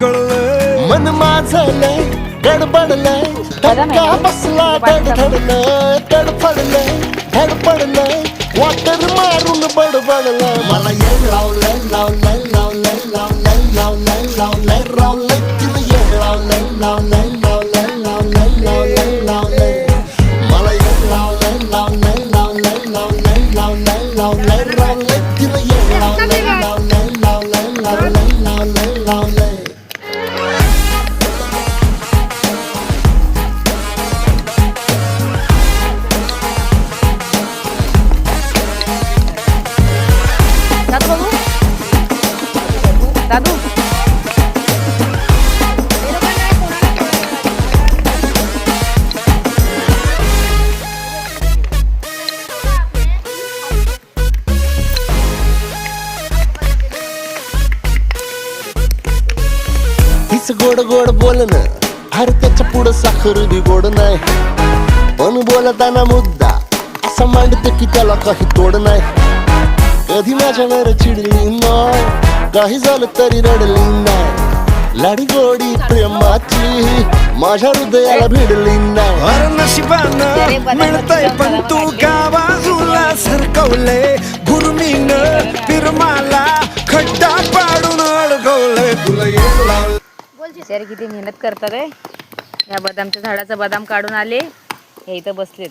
मन माझलंय गडबडलंय धक्का बसला धडधडलंय तडफडलंय धडपडलंय वाटर मारून बडबडलंय मला येड लावलंय लावलंय लावलंय लावलंय लावलंय लावलंय लावलंय तिला येड लावलंय लावलंय लावलंय लावलंय लावलंय लावलंय मला येड लावलंय लावलंय लावलंय लावलंय लावलंय लावलंय लावलंय तिला येड लावलंय लावलंय लावलंय लावलंय लावलंय लावलंय दादू हिच गोड गोड बोलणं अरे त्याच्या पुढं साखर बी गोड नाही पण बोलताना मुद्दा असा मांडते की त्याला काही तोड नाही कधी माझ्यावर चिडली नाही काही झालं तरी रडली नाही लाडी गोडी प्रेमाची माझ्या हृदयाला भिडली नाही अरे नशिबानं मिळतंय पण तू गावाजूला सरकवले गुरमीनं पिरमाला खड्डा पाडून अडकवलंय तुला येड लावलंय. बिचारे किती मेहनत करतात रे. या बदामच्या झाडाचा बदाम काढून आले हे इथं बसलेत.